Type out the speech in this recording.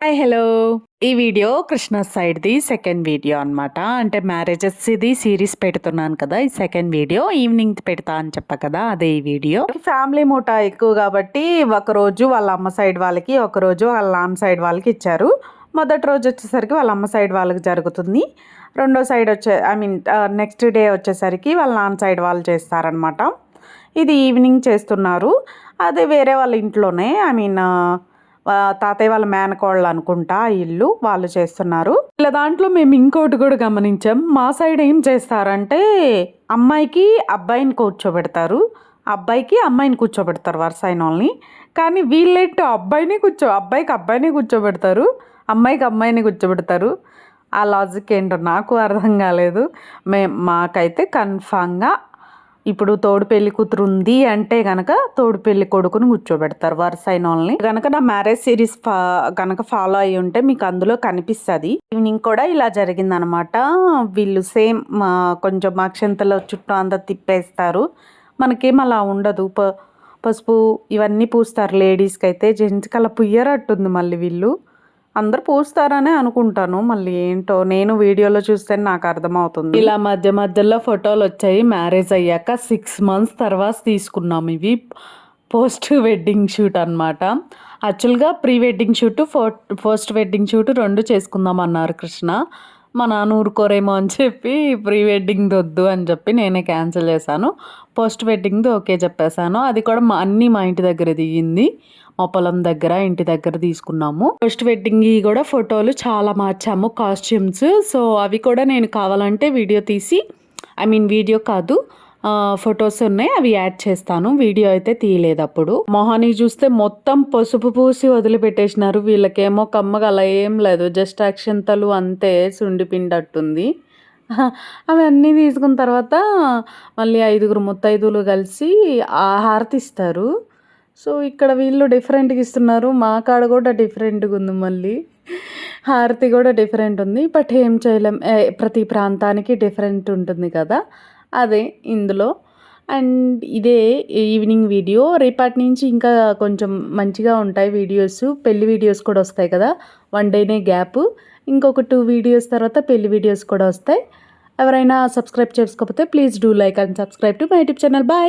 Hi hello! ఈ video Krishna సైడ్‌ది second video అనమాట. అంటే మ్యారేజెస్‌ది సీరీస్ పెడుతున్నాను కదా! ఈ సెకండ్ వీడియో ఈవినింగ్ పెడతా అని చెప్పా కదా! అదే ఈ వీడియో. ఫ్యామిలీ ముఠా ఎక్కువ కాబట్టి ఒకరోజు వాళ్ళ అమ్మ సైడ్ వాళ్ళకి, ఒకరోజు వాళ్ళ నాన్న సైడ్ వాళ్ళకి ఇచ్చారు. మొదటి రోజు వచ్చేసరికి వాళ్ళ అమ్మ సైడ్ వాళ్ళకి జరుగుతుంది. రెండో సైడ్ నెక్స్ట్ డే వచ్చేసరికి వాళ్ళ నాన్న సైడ్ వాళ్ళు చేస్తారనమాట. ఇది ఈవినింగ్ చేస్తున్నారు. అదే వేరే వాళ్ళ ఇంట్లోనే తాతయ్య వాళ్ళ మేనకోడళ్ళు అనుకుంటా ఇల్లు వాళ్ళు చేస్తున్నారు. ఇలా దాంట్లో మేము ఇంకోటి కూడా గమనించాం. మా సైడ్ ఏం చేస్తారంటే అమ్మాయికి అబ్బాయిని కూర్చోబెడతారు. అబ్బాయికి అమ్మాయిని కూర్చోబెడతారు వరుస అయినోళ్ళని. కానీ వీళ్ళేంటో అబ్బాయికి అబ్బాయిని కూర్చోబెడతారు. అమ్మాయికి అమ్మాయిని కూర్చోబెడతారు. ఆ లాజిక్ ఏంటో నాకు అర్థం కాలేదు. మాకైతే కన్ఫామ్‌గా ఇప్పుడు తోడు పెళ్లి కూతురు ఉంది అంటే గనక తోడు పెళ్లి కొడుకుని కూర్చోబెడతారు వరుస అయినోళ్ళని. గనక నా మ్యారేజ్ సిరీస్ గనక ఫాలో అయ్యి ఉంటే మీకు అందులో కనిపిస్తుంది. ఈవినింగ్ కూడా ఇలా జరిగిందనమాట. వీళ్ళు సేమ్ కొంచెం అక్షంతల చుట్టూ అంతా తిప్పేస్తారు. మనకేం అలా ఉండదు. పసుపు ఇవన్నీ పూస్తారు లేడీస్కి అయితే. జెంట్స్కి అలా పుయ్యరట్టుంది మళ్ళీ వీళ్ళు. అందరూ పూస్తారనే అనుకుంటాను. మళ్ళీ ఏంటో నేను వీడియోలో చూస్తే నాకు అర్థమవుతుంది. ఇలా మధ్య మధ్యలో ఫోటోలు వచ్చాయి. మ్యారేజ్ అయ్యాక 6 మంత్స్ తర్వాత తీసుకున్నాం ఇవి. పోస్ట్ వెడ్డింగ్ షూట్ అనమాట. యాక్చువల్గా pre wedding shoot, post wedding shoot 2 చేసుకుందాం అన్నారు కృష్ణ. మా నాన్న ఊరుకోరేమో అని చెప్పి ప్రీ వెడ్డింగ్ది వద్దు అని చెప్పి నేనే క్యాన్సిల్ చేశాను. పోస్ట్ వెడ్డింగ్ది ఓకే చెప్పేశాను. అది కూడా అన్నీ మా ఇంటి దగ్గర దిగింది. మా పొలం దగ్గర ఇంటి దగ్గర తీసుకున్నాము. పోస్ట్ వెడ్డింగ్ కూడా ఫోటోలు చాలా మార్చాము కాస్ట్యూమ్స్. సో అవి కూడా నేను కావాలంటే వీడియో తీసి వీడియో కాదు ఫొటోస్ ఉన్నాయి, అవి యాడ్ చేస్తాను. వీడియో అయితే తీయలేదు అప్పుడు. మొహానికి చూస్తే మొత్తం పసుపు పూసి వదిలిపెట్టేసినారు. వీళ్ళకేమో కమ్మగా అలా ఏం లేదు, జస్ట్ అక్షంతలు అంతే, సుండిపిండట్టుంది. అవి అన్నీ తీసుకున్న తర్వాత మళ్ళీ 5 ముత్తైదువులు కలిసి హారతి ఇస్తారు. సో ఇక్కడ వీళ్ళు డిఫరెంట్గా ఇస్తున్నారు. మా కాడ కూడా డిఫరెంట్గా ఉంది. మళ్ళీ హారతి కూడా డిఫరెంట్ ఉంది. బట్ ఏం చేయలేం, ప్రతి ప్రాంతానికి డిఫరెంట్ ఉంటుంది కదా, అదే ఇందులో. అండ్ ఇదే ఈవినింగ్ వీడియో. రేపటి నుంచి ఇంకా కొంచెం మంచిగా ఉంటాయి వీడియోస్. పెళ్లి వీడియోస్ కూడా వస్తాయి కదా, 1 డేనే గ్యాప్. ఇంకొక 2 వీడియోస్ తర్వాత పెళ్లి వీడియోస్ కూడా వస్తాయి. ఎవరైనా సబ్స్క్రైబ్ చేసుకోకపోతే please do like and subscribe to my YouTube channel. Bye.